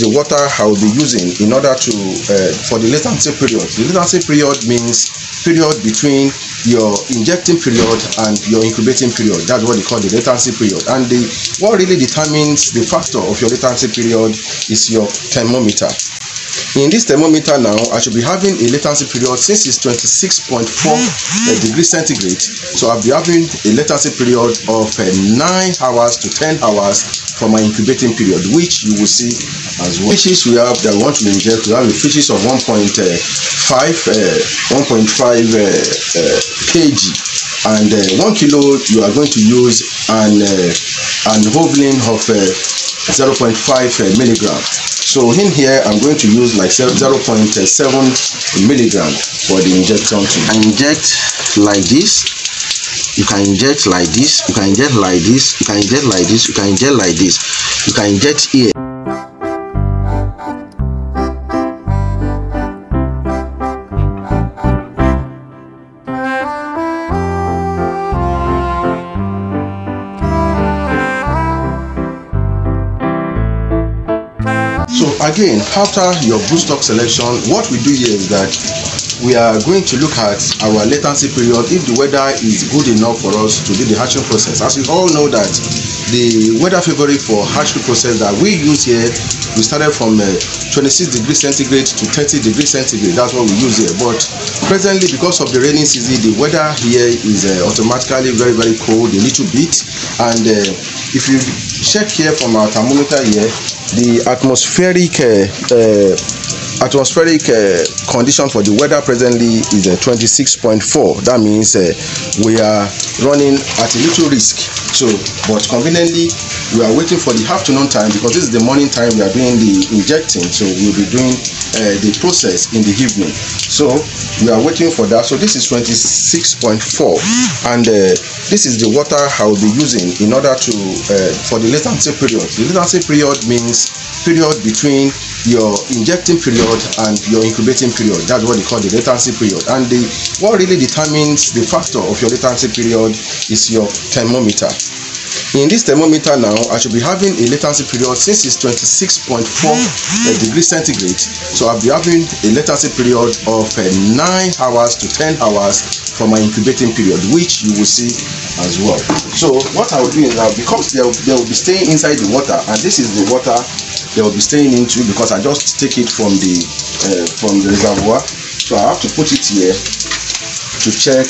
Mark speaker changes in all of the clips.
Speaker 1: the water I will be using in order to for the latency period. The latency period means period between your injecting period and your incubating period. That's what they call the latency period. And what really determines the factor of your latency period is your thermometer. In this thermometer now, I should be having a latency period since it's 26.4 degrees centigrade. So I'll be having a latency period of 9 hours to 10 hours for my incubating period, which you will see as well. Fishes we have that we want to inject, we have a fishes of 1.5 kg, and 1 kilo you are going to use an ovuline of 0.5 milligram. So in here I'm going to use like 0.7 milligram for the injection. I inject like this. You can inject like this, you can inject like this, you can inject like this, you can inject like this, you can inject here. So again, after your broodstock selection, what we do here is that we are going to look at our latency period if the weather is good enough for us to do the hatching process. As you all know that the weather favorite for hatchery process that we use here, we started from 26 degrees centigrade to 30 degrees centigrade. That's what we use here. But presently, because of the rainy season, the weather here is automatically very, very cold a little bit. And if you check here from our thermometer here, the atmospheric condition for the weather presently is 26.4. That means we are running at a little risk. So, but conveniently, we are waiting for the afternoon time because this is the morning time we are doing the injecting. So we'll be doing the process in the evening. So we are waiting for that. So this is 26.4, and this is the water I will be using in order to for the latency period. The latency period means period between your injecting period and your incubating period. That's what they call the latency period. And what really determines the factor of your latency period is your thermometer. In this thermometer now, I should be having a latency period since it's 26.4 degrees centigrade. So I'll be having a latency period of 9 hours to 10 hours for my incubating period, which you will see as well. So what I will do is now, because they will be staying inside the water, and this is the water they will be staying into because I just take it from the reservoir. So I have to put it here to check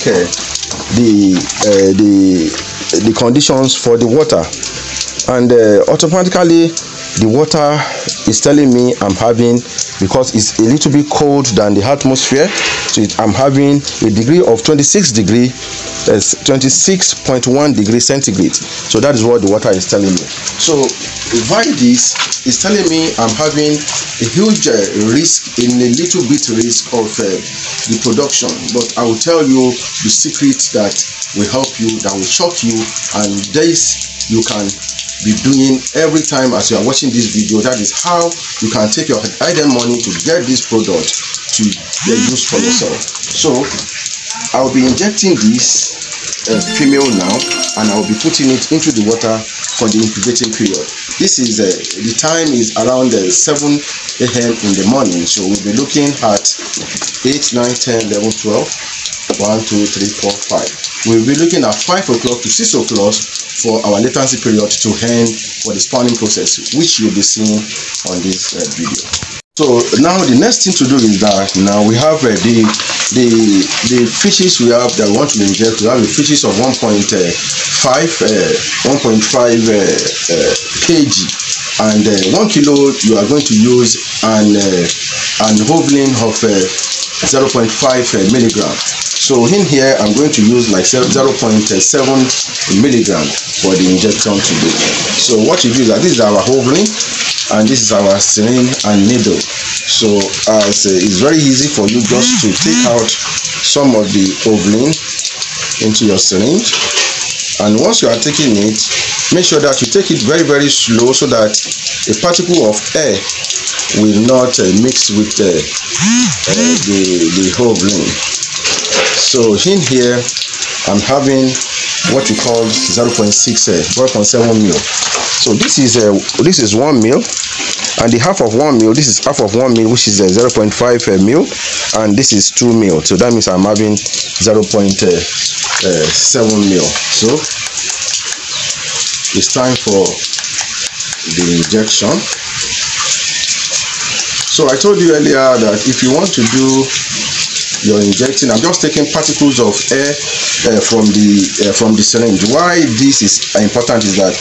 Speaker 1: the conditions for the water, and automatically the water is telling me I'm having, because it's a little bit cold than the atmosphere, so I'm having a degree of 26.1 degrees centigrade. So that is what the water is telling me. So by this is telling me I'm having a huge risk, in a little bit risk of the production, but I will tell you the secret that will help you, that will shock you, and this you can be doing every time as you are watching this video. That is how you can take your hard-earned money to get this product to use for yourself. So I will be injecting this female now, and I will be putting it into the water for the incubating period. This is the time is around 7 a.m. in the morning, so we'll be looking at 8, 9, 10, 11, 12, 1, 2, 3, 4, 5. We'll be looking at 5 o'clock to 6 o'clock for our latency period to end for the spawning process, which you'll be seeing on this video. So now the next thing to do is that now we have the fishes we have that we want to inject. We have the fishes of 1.5 kg, and 1 kilo you are going to use an ovuline of 0.5 milligram. So in here I'm going to use like 0.7 milligram for the injection today. So what you do is that this is our ovuline, and this is our syringe and needle. So it's very easy for you just to take out some of the ovuline into your syringe, and once you are taking it, make sure that you take it very, very slow so that a particle of air will not mix with the ovuline. So in here I'm having what we call 0.7 mil. So this is 1 mil. and the half of 1 mil, this is half of 1 mil, which is 0.5 mil, and this is 2 mil. So that means I'm having 0.7 mil. So it's time for the injection. So I told you earlier that if you want to do your injecting, I'm just taking particles of air from the syringe. Why this is important is that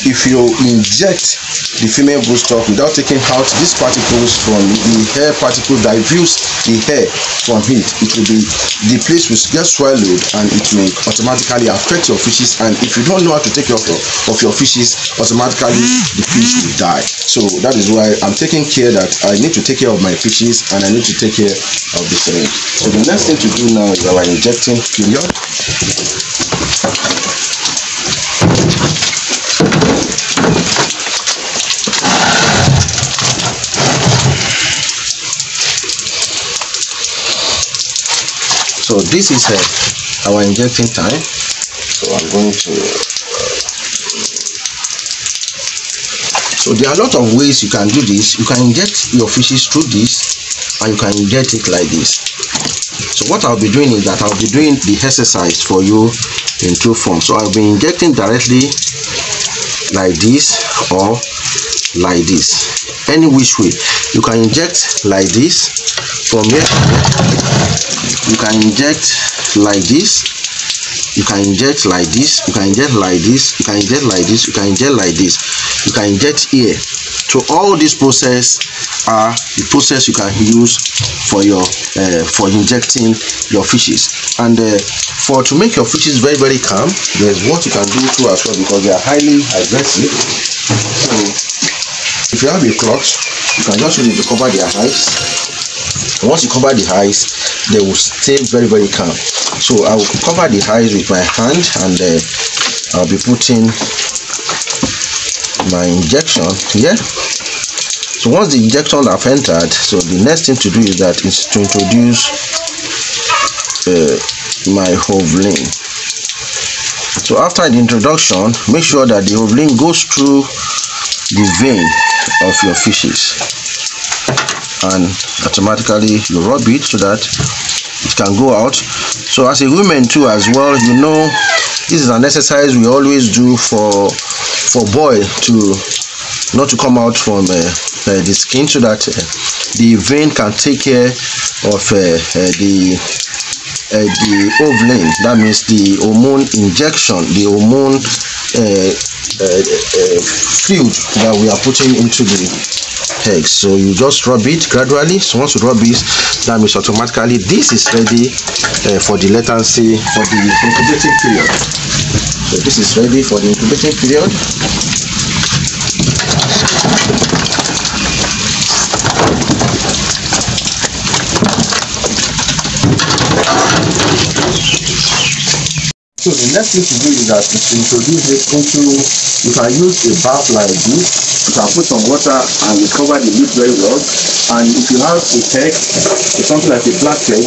Speaker 1: if you inject the female broodstock without taking out these particles from the hair particles, diffuse the hair from it, it will be, the place will get swallowed and it may automatically affect your fishes, and if you don't know how to take care of your fishes, automatically the fish will die. So that is why I'm taking care that I need to take care of my fishes and I need to take care of the syringe. So the next thing to do now is our injecting period. So this is our injecting time. So I'm going to so there are a lot of ways you can do this. You can inject your fishes through this, and you can inject it like this. So what I'll be doing is that I'll be doing the exercise for you in two forms. So I'll be injecting directly like this or like this, any which way. You can inject like this from here. You can inject like this. You can inject like this. You can inject like this. You can inject like this. You can inject like this. You can inject here. So all this process are the process you can use for your for injecting your fishes. And to make your fishes very, very calm, there's what you can do too as well, because they are highly aggressive. So if you have a cloth, you can just use it to cover their eyes. Once you cover the eyes, they will stay very, very calm. So I will cover the eyes with my hand, and I'll be putting my injection here. So once the injections have entered, so the next thing to do is to introduce my ovulin. So after the introduction, make sure that the ovulin goes through the vein of your fishes, and automatically you rub it so that it can go out. So as a woman too as well, you know, this is an exercise we always do for boy to not to come out from the skin, so that the vein can take care of the ovulin. That means the hormone injection, the hormone fluid that we are putting into the eggs. So you just rub it gradually. So once you rub it, that means automatically this is ready for the latency, for the incubating period. So this is ready for the incubating period. So the next thing to do is that to introduce it into, you can use a bath like this. You can put some water and you cover the lid very well. And if you have a keg, something like a black keg,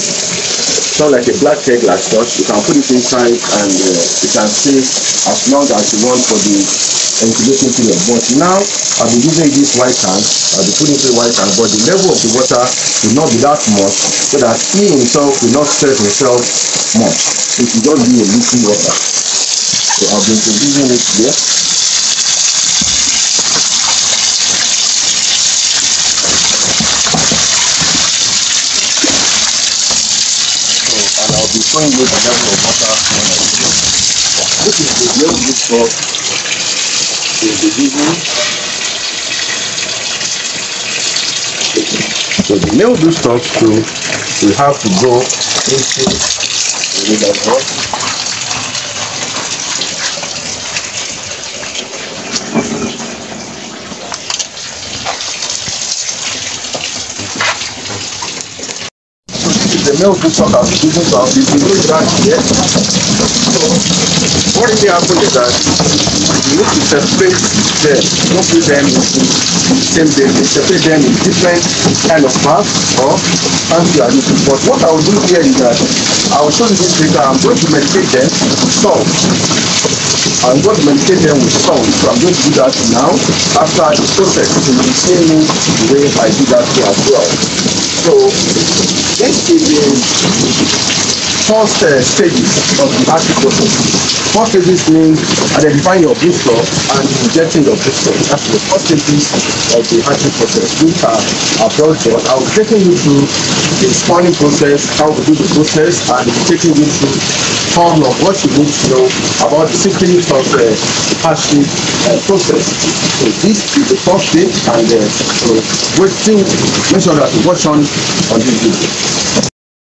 Speaker 1: like such, you can put it inside, and you can stay as long as you want for the incubating period. But now I'll be using this white tank. I'll be putting it in white tank, but the level of the water will not be that much, so that he himself will not stress himself much. It will just be a little water. So I'll be introducing it here. So, and I'll be showing you the level of water when I do it. This is the male broodstock in the beginning. So the male broodstock too will have to go into the reservoir. The male broodstock I'll be using, so I'll be doing that here. So what really happens is that you need to separate them, don't put them in the same day, separate them in different kind of parts or fancy additions. But what I will do here is that I will show you this later. I'm going to meditate them. So I'm going to medicate them with salt. So I'm going to do that now. After the process, you will see me the way I do that here as well. So this is the first stages of the hatching process. First stages means identifying your broodstock and injecting your broodstock. That's the first stages of the hatching process, which are well done. I will be taking you through the spawning process, how we do the process, and taking you through some of what you need to know about the secrets of the hatching process. So this is the first stage, and so make sure that you watch on this video.